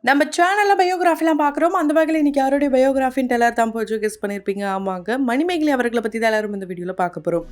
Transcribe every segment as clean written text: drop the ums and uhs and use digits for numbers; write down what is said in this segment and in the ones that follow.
நம்ம சேனல்ல பயோகிராஃபிலாம் பார்க்குறோம். அந்த வகையில இன்னைக்கு யாருடைய பயோகிராஃபின்ட்டு எல்லாரும் தான் போச்சு கெஸ் பண்ணியிருப்பீங்க. ஆமாங்க. மணிமேகலை அவர்கள பத்தி தான் எல்லாரும் இந்த வீடியோல பார்க்க போறோம்.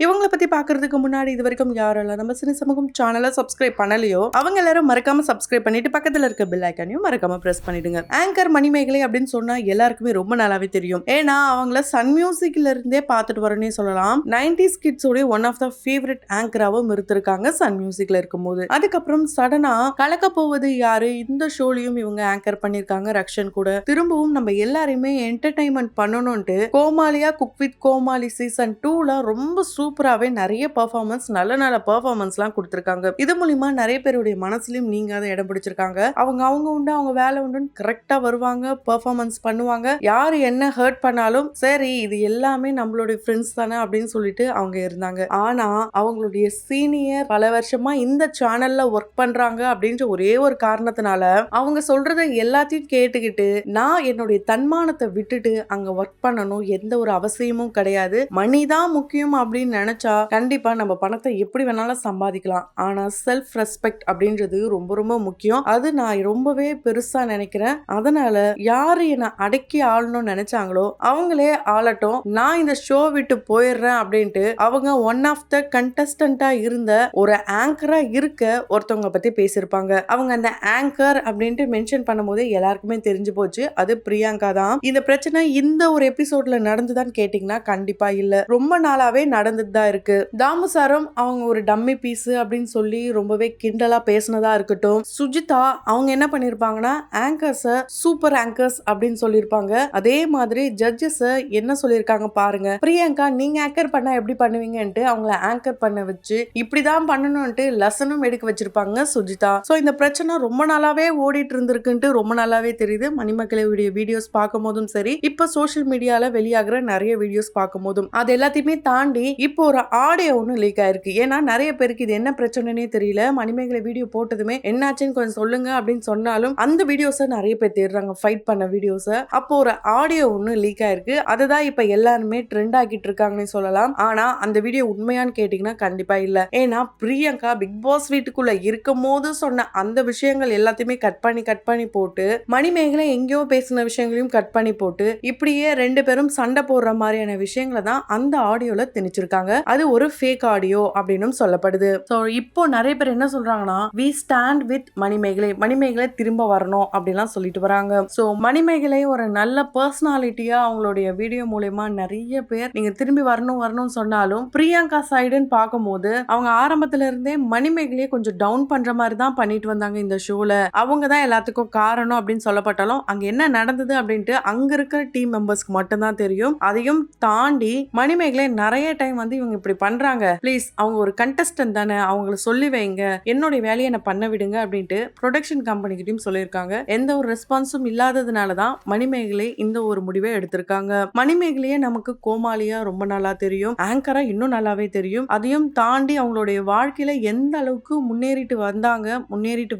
இவங்கள பத்தி பார்க்கறதுக்கு முன்னாடி இதுவரைக்கும் யாரெல்லாம் நம்ம சினி சமூகம் சேனலை சப்ஸ்கிரைப் பண்ணலையோ அவங்க எல்லாரும் மறக்காம சப்ஸ்கிரைப் பண்ணிட்டு பக்கத்துல இருக்க பெல் ஐக்கானையும் மறக்காம பிரஸ் பண்ணிடுங்க. ஆங்கர் மணிமேகலை அப்படின்னு சொன்னா எல்லாருக்குமே ரொம்ப நல்லாவே தெரியும். ஏன்னா அவங்கள சன் மியூசிக்ல இருந்தே பார்த்துட்டு வரணும்னே சொல்லலாம். 90s கிட்ஸோட ஒன் ஆஃப் த ஃபேவரட் ஆங்கராவும் இருந்திருக்காங்க சன் மியூசிக்ல இருக்கும்போது. அதுக்கப்புறம் சடனா கலக்க போவது யாரு இந்த ஷோலையும் இவங்க ஆங்கர் பண்ணிருக்காங்க ரக்ஷன் கூட. திரும்பவும் நம்ம எல்லாரையுமே என்டர்டைன்மெண்ட் பண்ணணும்ட்டு கோமாளியா குக் வித் கோமாளி சீசன் 2ல ரொம்ப சூப்பராகவே நிறைய பர்ஃபார்மன்ஸ் நல்ல பர்ஃபார்மன்ஸ்லாம் கொடுத்துருக்காங்க. இது மூலிமா நிறைய பேருடைய மனசுலையும் நீங்காத இடம் பிடிச்சிருக்காங்க. அவங்க உண்டு அவங்க வேலை உண்டுன்னு கரெக்டாக வருவாங்க, பர்ஃபார்மன்ஸ் பண்ணுவாங்க. யார் என்ன ஹர்ட் பண்ணாலும் சரி இது எல்லாமே நம்மளுடைய ஃப்ரெண்ட்ஸ் தானே அப்படின்னு சொல்லிட்டு அவங்க இருந்தாங்க. ஆனா அவங்களுடைய சீனியர் பல வருஷமா இந்த சேனல்ல ஒர்க் பண்றாங்க அப்படின்ற ஒரே ஒரு காரணத்தினால அவங்க சொல்றதை எல்லாத்தையும் கேட்டுக்கிட்டு நான் என்னுடைய தன்மானத்தை விட்டுட்டு அங்க ஒர்க் பண்ணணும் எந்த ஒரு அவசியமும் கிடையாது, மணி தான் முக்கியம் அப்படின்னு நினைச்சா கண்டிப்பா நம்ம பணத்தை எப்படி வேணாலும் சம்பாதிக்கலாம். ஆனா செல்ஃப் ரெஸ்பெக்ட் அப்படின்றது ரொம்ப ரொம்ப முக்கியம். அது நான் ரொம்பவே பெருசா நினைக்கிறேன். அதனால யாரு என்ன அடக்கி ஆளணும்னு நினைச்சாங்களோ அவங்களே ஆளட்டும், நான் இந்த ஷோ விட்டு போயிடுறேன் அப்படின்ட்டு அவங்க ஒன் ஆஃப் த கண்டஸ்டன்டா இருந்த ஒரு ஆங்கரா இருக்க ஒருத்தவங்க பத்தி பேசியிருப்பாங்க. அவங்க அந்த ஆங்கர் அப்படின்ட்டு மென்ஷன் பண்ணும்போது எல்லாருக்குமே தெரிஞ்சு போச்சு அது பிரியங்கா தான். இந்த பிரச்சனை இந்த ஒரு எபிசோட்ல நடந்துதான் கேட்டீங்கன்னா கண்டிப்பா இல்ல, ரொம்ப நாளாவே நடந்து தான் இருக்கு. தாமு சாரும் அவங்க ஒரு டம்மி பீஸ் அப்படின்னு சொல்லி ரொம்பவே கிண்டலா பேசினதா இருக்கட்டும். சுஜிதா அவங்க என்ன பண்ணிருப்பாங்கன்னா ஆங்கர்ஸ் சூப்பர் ஆங்கர்ஸ் அப்படின்னு சொல்லியிருப்பாங்க. அதே மாதிரி ஜட்ஜஸ் என்ன சொல்லியிருக்காங்க பாருங்க, பிரியங்கா நீங்க ஆங்கர் பண்ணா எப்படி பண்ணுவீங்கன்ட்டு அவங்கள ஆங்கர் பண்ண வச்சு இப்படிதான் பண்ணணும்ட்டு லெசனும் எடுக்க வச்சிருப்பாங்க சுஜிதா. சோ இந்த பிரச்சனை ரொம்ப நாளாவே ஓடிட்டு இருந்திருக்குன்ட்டு ரொம்ப நாளாவே தெரியுது. மணிமேகலையுடைய வீடியோஸ் பார்க்கும் போதும் சரி, இப்ப சோசியல் மீடியால வெளியாகிற நிறைய வீடியோஸ் பார்க்கும் போதும் அது எல்லாத்தையுமே தாண்டி இப்போ ஒரு ஆடியோ ஒன்று லீக் ஆயிருக்கு. ஏன்னா நிறைய பேருக்கு இது என்ன பிரச்சனைனே தெரியல. மணிமேகலை வீடியோ போட்டதுமே என்னாச்சுன்னு கொஞ்சம் சொல்லுங்க அப்படின்னு சொன்னாலும் அந்த வீடியோஸை நிறைய பேர் தேடுறாங்க, ஃபைட் பண்ண வீடியோஸை. அப்போ ஒரு ஆடியோ ஒன்று லீக் ஆயிருக்கு. அதுதான் இப்ப எல்லாருமே ட்ரெண்ட் ஆகிட்டு இருக்காங்கன்னு சொல்லலாம். ஆனா அந்த வீடியோ உண்மையான்னு கேட்டீங்கன்னா கண்டிப்பா இல்ல. ஏன்னா பிரியங்கா பிக் பாஸ் வீட்டுக்குள்ள இருக்கும் போது சொன்ன அந்த விஷயங்கள் எல்லாத்தையுமே கட் பண்ணி போட்டு மணிமேகலை எங்கேயோ பேசின விஷயங்களையும் கட் பண்ணி போட்டு இப்படியே ரெண்டு பேரும் சண்டை போடுற மாதிரியான விஷயங்களை தான் அந்த ஆடியோல திணிச்சிருக்காங்க. அது ஒரு ஃபேக் ஆடியோ அப்படின்னு சொல்லப்படுது. சோ இப்போ நிறைய பேர் என்ன சொல்றாங்கன்னா we stand with மணிமேகலை திரும்ப வரணும் அப்படிலாம் சொல்லிட்டு வராங்க. சோ மணிமேகலை ஒரு நல்ல பர்சனாலிட்டியா அவங்களுடைய வீடியோ மூலமா நிறைய பேர் நீங்க திரும்பி வரணும்னு சொன்னாலும் பிரியங்கா சைடுன்னு பார்க்கும்போது அவங்க ஆரம்பத்துல இருந்தே மணிமேகலையை கொஞ்சம் டவுன் பண்ற மாதிரி தான் பண்ணிட்டு வந்தாங்க இந்த ஷோல. அவங்க தான் எல்லாத்துக்கும் காரணம் அப்படின்னு சொல்லப்பட்டாலும் அங்க என்ன நடந்தது அப்படின்ட்டு அங்க இருக்கிற டீம் மெம்பர்ஸ்க்கு மட்டும் தான் தெரியும். அதையும் தாண்டி மணிமேகலை நிறைய டைம் வந்து இவங்க இப்படி பண்றாங்க, ப்ளீஸ் அவங்க ஒரு கண்டஸ்டன்ட் தானே அவங்கள சொல்லி வைங்க, என்னுடைய வேலையை என்ன பண்ண விடுங்க அப்படின்ட்டு ப்ரொடக்ஷன் கம்பெனி கிட்டயும் சொல்லியிருக்காங்க. எந்த ஒரு ரெஸ்பான்ஸும் இல்லாததுனால தான் மணிமேகலை இந்த ஒரு முடிவை எடுத்திருக்காங்க. மணிமேகலையே நமக்கு கோமாளியா ரொம்ப நல்லா தெரியும், ஆங்கரா இன்னும் நல்லாவே தெரியும். அதையும் தாண்டி அவங்களுடைய வாழ்க்கையில எந்த அளவுக்கு முன்னேறிட்டு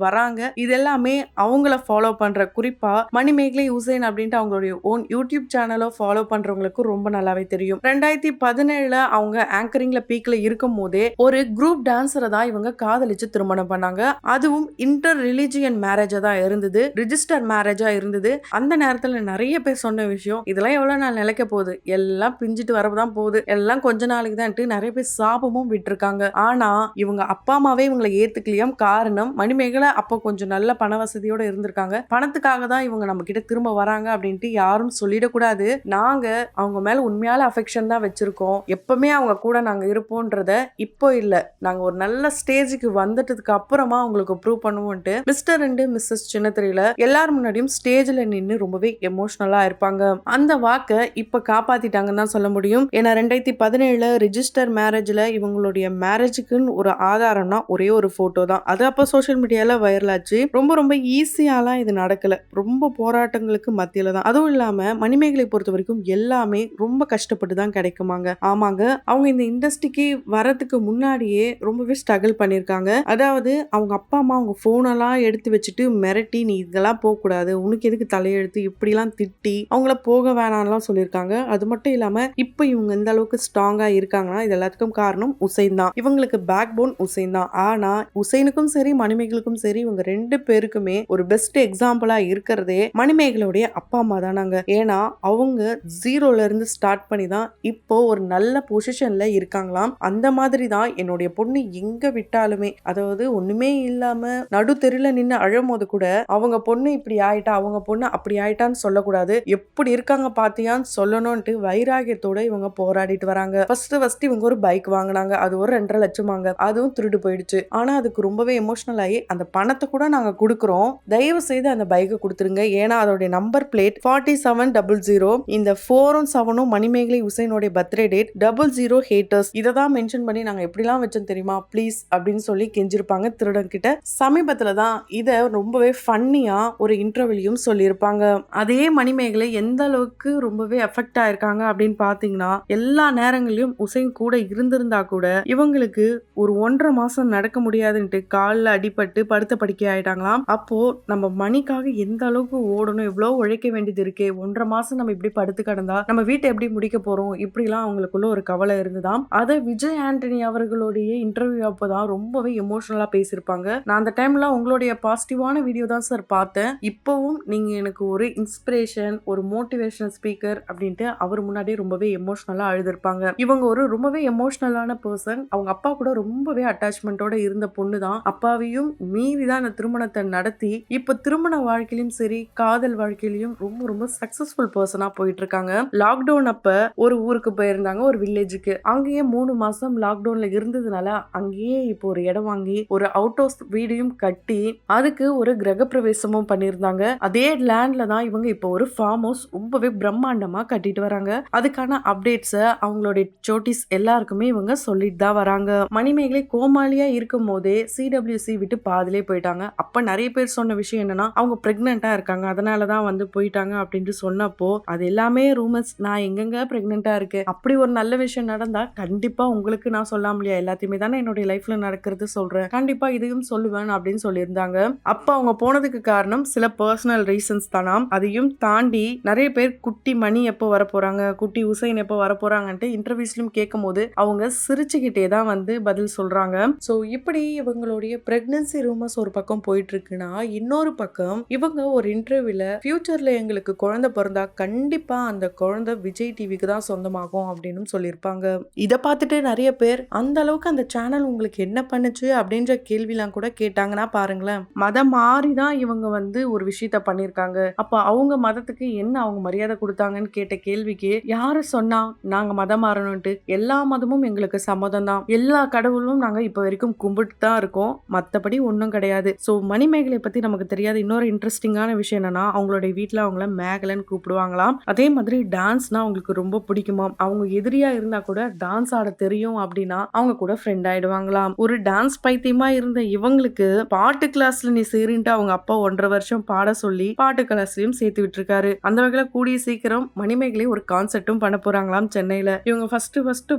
வராங்க இதெல்லாமே அவங்கள ஃபாலோ பண்ற, குறிப்பா மணிமேகலை ஹுசைன் அப்படின்ட்டு அவங்களுடைய ஓன் யூடியூப் சேனலை ஃபாலோ பண்றவங்களுக்கு ரொம்ப நல்லாவே தெரியும். 2017 அவங்க ஆங்கரிங்ல பீக்ல இருக்கும் போதே ஒரு குரூப் டான்சரை தான் இவங்க காதலிச்சு திருமணம் பண்ணாங்க. அதுவும் இன்டர் ரிலிஜியன் மேரேஜா தான் இருந்தது, ரிஜிஸ்டர் மேரேஜா இருந்தது. அந்த நேரத்துல நிறைய பேர் சொன்ன விஷயம் இதெல்லாம் எவ்வளவு நாள் நிலைக்க போகுது, எல்லாம் பிஞ்சிட்டு வரதான் போகுது, எல்லாம் கொஞ்ச நாளைக்கு தான் நிறைய பேர் சாபமும் விட்டுருக்காங்க. ஆனா இவங்க அப்பா அம்மாவே இவங்களை ஏத்துக்கலையாம். காரணம் மணிமேகலை அப்போ கொஞ்சம் நல்ல பண வசதியோட இருந்திருக்காங்க, பணத்துக்காக தான் இவங்க நம்ம கிட்ட திரும்ப வராங்க அப்படின்ட்டு யாரும் சொல்லிடக்கூடாது, நாங்க அவங்க மேல உண்மையால அஃபெக்ஷன் தான் வச்சிருக்கோம், எப்பவுமே அவங்க கூட நாங்க இருப்போன்றத இப்போ இல்ல, நாங்க ஒரு நல்ல ஸ்டேஜுக்கு வந்துட்டதுக்கு அப்புறமா உங்களுக்கு ப்ரூவ் பண்ணுவோம்ட்டு மிஸ்டர் அண்ட் மிஸ்ஸஸ் சின்னத்திரையில எல்லாரும் முன்னாடியும் ஸ்டேஜ்ல நின்று ரொம்பவே எமோஷனலா இருப்பாங்க. அந்த வாக்கை இப்ப காப்பாத்திட்டாங்கன்னு தான் சொல்ல முடியும். ஏன்னா 2017 ரிஜிஸ்டர் மேரேஜ்ல இவங்களுடைய மேரேஜுக்குன்னு ஒரு ஆதாரம்னா ஒரே ஒரு போட்டோ தான். அது அப்ப சோசியல் மீடியால வைரல் ஆச்சு. ரொம்ப ஈஸியாலாம் இது நடக்கல, ரொம்ப போராட்டங்களுக்கு மத்தியில தான். அதுவும் இல்லாம மணிமேகலை பொறுத்த வரைக்கும் எல்லாமே ரொம்ப கஷ்டப்பட்டு தான் கிடைக்குமாங்க. ஆமாங்க, அவங்க அவங்க இந்த இண்டஸ்ட்ரிக்கு வரதுக்கு முன்னாடியே ரொம்பவே ஸ்ட்ரகிள் பண்ணியிருக்காங்க. அதாவது அவங்க அப்பா அம்மா அவங்க ஃபோனெல்லாம் எடுத்து வச்சுட்டு மிரட்டி, நீ இதெல்லாம் போகக்கூடாது, உனக்கு எதுக்கு தலையெழுத்து, இப்படிலாம் திட்டி அவங்கள போக வேணாம்லாம் சொல்லியிருக்காங்க. அது மட்டும் இல்லாம இப்போ இவங்க இந்த அளவுக்கு ஸ்ட்ராங்கா இருக்காங்கன்னா இது எல்லாத்துக்கும் காரணம் உசைன் தான். இவங்களுக்கு பேக் போன் உசைன் தான். ஆனா உசைனுக்கும் சரி மணிமேகலுக்கும் சரி இவங்க 2 பேருக்குமே ஒரு பெஸ்ட் எக்ஸாம்பிளா இருக்கிறதே மணிமேகலுடைய அப்பா அம்மா தானாங்க. ஏன்னா அவங்க ஜீரோல இருந்து ஸ்டார்ட் பண்ணி தான் இப்போ ஒரு நல்ல பொசிஷன்ல இருக்காங்களாம். அந்த மாதிரி தான் என்னுடைய பொண்ணு எங்க விட்டாலுமே, அதாவது ஒண்ணுமே இல்லாம நடு தெருல நின்று அழும்போது கூட அவங்க பொண்ணு இப்படி ஆயிட்டா, அவங்க பொண்ணு அப்படி ஆயிட்டான்னு சொல்லக்கூடாது, எப்படி இருக்காங்க பாத்தியான்னு சொல்லணும்ட்டு வைராகியத்தோட இவங்க போராடிட்டு வராங்க. ஃபர்ஸ்ட் இவங்க ஒரு பைக் வாங்கினாங்க. அது ஒரு 2.5 லட்சமாங்க. அதுவும் திருடு போயிடுச்சு. ஆனா அதுக்கு ரொம்பவே எமோஷனல் ஆகி அந்த பணத்தை கூட நாங்க கொடுக்குறோம், தயவு செய்து அந்த பைக்கை கொடுத்துருங்க, ஏன்னா அதோட நம்பர் பிளேட் 4700. இந்த 4ம் 7ம் மணிமேகலை உசைனோட பர்த்டே டேட் 00 ஹேட்டர்ஸ். இதை தான் மென்ஷன் பண்ணி நாங்க எப்படிலாம் வச்சோம் தெரியுமா ப்ளீஸ் அப்படின்னு சொல்லி கெஞ்சிருப்பாங்க திருடன் கிட்ட. சமீபத்துல தான் இதை ரொம்பவே ஃபன்னியா ஒரு இன்டர்வியூலையும் சொல்லியிருப்பாங்க. அதே மணிமேகலை எந்த அளவுக்கு ரொம்பவே எஃபெக்ட் ஆயிருக்காங்க அப்படின்னு பாத்தீங்கன்னா, எல்லா நேரங்களிலும் உசைன் கூட இருந்திருந்தா கூட இவங்களுக்கு ஒரு 1.5 மாசம் நடக்க முடியாதுன்ட்டு காலில் அடிபட்டு படுத்த படுக்கை ஆயிட்டாங்களாம். அப்போ நம்ம மணிக்காக எந்த அளவுக்கு ஓடணும், எவ்வளவு உழைக்க வேண்டியது இருக்கே, 1.5 மாசம் நம்ம இப்படி படுத்து கிடந்தா நம்ம வீட்டை எப்படி முடிக்க போறோம், இப்படிலாம் அவங்களுக்குள்ள ஒரு கவலை இருந்துதான். அதை விஜய் ஆண்டனி அவர்களுடைய இன்டர்வியூ அப்பதான் ரொம்பவே எமோஷனலா பேசியிருப்பாங்க. நான் அந்த டைம்ல உங்களுடைய பாசிட்டிவான வீடியோ தான் சார் பார்த்தேன், இப்பவும் நீங்க எனக்கு ஒரு இன்ஸ்பிரேஷன், ஒரு மோட்டிவேஷனல் ஸ்பீக்கர் அப்படின்ட்டு அவர் முன்னாடியே ரொம்பவே எமோஷனலா அழுதுருப்பாங்க. இவங்க ஒரு ரொம்பவே எமோஷனலான பர்சன். அவங்க அப்பா கூட ரொம்பவே அட்டாச்மெண்டோட இருந்த பொண்ணு தான். அப்பாவையும் மீறி தான் அந்த திருமணத்தை நடத்தி இப்ப திருமண வாழ்க்கையிலும் சரி காதல் வாழ்க்கையிலும் ரொம்ப ரொம்ப சக்சஸ்ஃபுல் பர்சனா போயிட்டு இருக்காங்க. லாக்டவுன் அப்ப ஒரு ஊருக்கு போயிருந்தாங்க, ஒரு வில்லேஜுக்கு. அங்கேயே 3 மாசம் லாக்டவுன்ல இருந்ததுனால அங்கேயே இப்போ ஒரு இடம் வாங்கி ஒரு அவுட் ஹவுஸ் வீடையும் கட்டி அதுக்கு ஒரு கிரகப்பிரவேசமும் பண்ணியிருந்தாங்க. அதே லேண்ட்ல தான் இவங்க இப்போ ஒரு ஃபார்ம் ஹவுஸ் ரொம்பவே பிரம்மாண்டமா கட்டிட்டு வராங்க. அதுக்கான அப்டேட்ஸை அவங்களுடைய சோட்டிஸ் எல்லாருக்குமே இவங்க சொல்லிட்டு தான் வராங்க. மணிமேகலை கோமாளியா இருக்கும் போதே சிடபிள்யூசி விட்டு பாதிலே போயிட்டாங்க. அப்ப நிறைய பேர் சொன்ன விஷயம் என்னன்னா, அவங்க பிரெக்னெண்டா இருக்காங்க, அதனாலதான் வந்து போயிட்டாங்க அப்படின்னு சொன்னப்போ அது எல்லாமே ரூமர்ஸ். நான் எங்கெங்க பிரெக்னெண்டா இருக்கு, அப்படி ஒரு நல்ல விஷயம் நடந்தா கண்டிப்பா உங்களுக்கு நான் சொல்லாம இல்லையா, எல்லாத்தையுமே தானே என்னுடைய லைஃப்ல நடக்கிறது சொல்றேன், கண்டிப்பா இதையும் சொல்லுவேன் அப்படின்னு சொல்லியிருந்தாங்க. அப்ப அவங்க போனதுக்கு காரணம் சில பர்சனல் ரீசன்ஸ் தானாம். அதையும் தாண்டி நிறைய பேர் குட்டி மணி எப்போ வர போறாங்க, குட்டி உசைன் எப்போ வர போறாங்கன்ட்டு இன்டர்வியூஸ்லயும் கேட்கும் போது அவங்க சிரிச்சுக்கிட்டே தான் வந்து பதில் சொல்றாங்க. சோ இப்படி இவங்களுடைய பிரெக்னன்சி ரூமர்ஸ் ஒரு பக்கம் போயிட்டு இருக்குன்னா, இன்னொரு பக்கம் இவங்க ஒரு இன்டர்வியூல ஃபியூச்சர்ல எங்களுக்கு குழந்தை பிறந்தா கண்டிப்பா அந்த குழந்தை விஜய் டிவிக்கு தான் சொந்தமாகும் அப்படின்னு சொல்லியிருப்பாங்க. இதை பார்த்துட்டு நிறைய பேர் அந்த அளவுக்கு அந்த சேனல் உங்களுக்கு என்ன பண்ணுச்சு அப்படின்ற கேள்விலாம் கூட கேட்டாங்கன்னா பாருங்களேன். மதம் மாறி தான் இவங்க வந்து ஒரு விஷயத்த பண்ணிருக்காங்க, அப்ப அவங்க மதத்துக்கு என்ன அவங்க மரியாதை கொடுத்தாங்கன்னு கேட்ட கேள்விக்கு யாரு சொன்னா நாங்க மதம் மாறணும்ட்டு, எல்லா மதமும் எங்களுக்கு சம்மதம் தான், எல்லா கடவுளும் நாங்க இப்ப வரைக்கும் கும்பிட்டு தான் இருக்கோம், மத்தபடி ஒன்றும் கிடையாது. ஸோ மணிமேகலை பத்தி நமக்கு தெரியாத இன்னொரு இன்ட்ரெஸ்டிங்கான விஷயம் என்னன்னா, அவங்களுடைய வீட்டுல அவங்கள மேகலன்னு கூப்பிடுவாங்களாம். அதே மாதிரி டான்ஸ்னா அவங்களுக்கு ரொம்ப பிடிக்குமா. அவங்க எதிரியா இருந்தா கூட டான்ஸ் ஆட தெரியும் அப்படின்னா அவங்க கூட ஃப்ரெண்ட் ஆயிடுவாங்களாம். ஒரு டான்ஸ் பைத்தியமா இருந்த இவங்களுக்கு பாட்டு கிளாஸ்ல நீ சேரின்ட்டு அவங்க அப்பா 1.5 வருஷம் பாட சொல்லி பாட்டு கிளாஸ்லயும் சேர்த்து விட்டுருக்காரு. அந்த வகையில கூடிய சீக்கிரம் மணிமேகலை ஒரு கான்செர்ட்டும் பண்ண போறாங்களாம் சென்னையில. இவங்க ஃபர்ஸ்ட்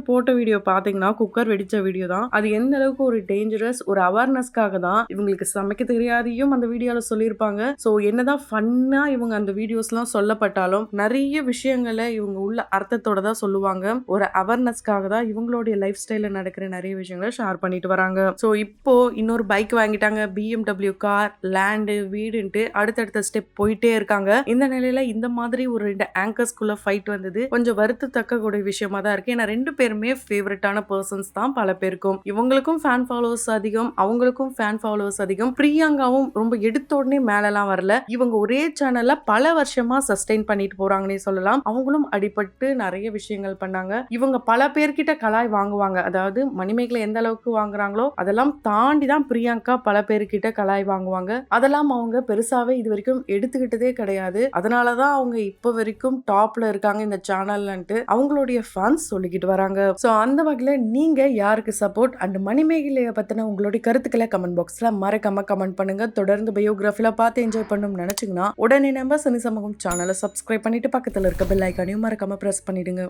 போட்டோ வீடியோ பாத்தீங்கன்னா குக்கர் வெடிச்ச வீடியோ தான். அது எந்த அளவுக்கு ஒரு டேஞ்சரஸ், ஒரு அவேர்னஸ்க்காக தான் இவங்களுக்கு சமைக்க தெரியாதையும் அந்த வீடியோல சொல்லியிருப்பாங்க. ஸோ என்னதான் ஃபன்னா இவங்க அந்த வீடியோஸ் எல்லாம் சொல்லப்பட்டாலும் நிறைய விஷயங்களை இவங்க உள்ள அர்த்தத்தோட தான் சொல்லுவாங்க. ஒரு அவேர்னஸ்க்காக தான் இவங்களுடைய லைஃப் ஸ்டைல நடக்கிற நிறைய விஷயங்களை ஷேர் பண்ணிட்டு வராங்க. ஸோ இப்போ இன்னொரு பைக் வாங்கிட்டாங்க, BMW கார், லேண்டு, வீடுன்ட்டு அடுத்தடுத்த ஸ்டெப் போயிட்டே இருக்காங்க. இந்த நிலையில இந்த மாதிரி ஒரு 2 ஆங்கர்ஸ்குள்ள ஃபைட் வந்தது கொஞ்சம் வருத்தத்தக்க கூடிய விஷயமா தான் இருக்கு. ஏன்னா 2 பேருமே ஃபேவரட்டான பர்சன்ஸ் தான் பல பேருக்கும். இவங்களுக்கும் ஃபேன் ஃபாலோவர்ஸ் அதிகம், அவங்களுக்கும் ஃபேன் ஃபாலோவர்ஸ் அதிகம். பிரியங்காவும் ரொம்ப எடுத்த உடனே மேலலாம் வரல, இவங்க ஒரே சேனல்ல பல வருஷமா சஸ்டெயின் பண்ணிட்டு போறாங்கன்னே சொல்லலாம். அவங்களும் அடிபட்டு நிறைய விஷயங்கள் பண்ணாங்க. இவங்க பல பேர்கிட்ட கலாய் வாங்குவாங்க, அதாவது மணிமேகலை எந்த அளவுக்கு வாங்குறாங்களோ அதெல்லாம் தாண்டி தான் பிரியங்கா பல பேர்கிட்ட கலாய் வாங்குவாங்க. அதெல்லாம் அவங்க பெருசாவே இது வரைக்கும் எடுத்துக்கிட்டதே கிடையாது. அதனாலதான் அவங்க இப்ப வரைக்கும் டாப்ல இருக்காங்க இந்த சேனல்ன்ட்டு அவங்களுடைய ஃபேன்ஸ் சொல்லிக்கிட்டு வராங்க. சோ அந்த வகையில நீங்க யாருக்கு சப்போர்ட் அண்ட் மணிமேகலைய பத்தின உங்களுடைய கருத்துக்களை கமெண்ட் பாக்ஸ்ல மறக்காம கமெண்ட் பண்ணுங்க. தொடர்ந்து பயோகிராஃபில பார்த்து என்ஜாய் பண்ணணும்னு நினைச்சீங்கன்னா உடனே நம்ம சினி சமூகம் சேனலை சப்ஸ்கிரைப் பண்ணிட்டு பக்கத்துல இருக்க பெல் ஐகானையும் மறக்காம பிரஸ் பண்ணிடுங்க.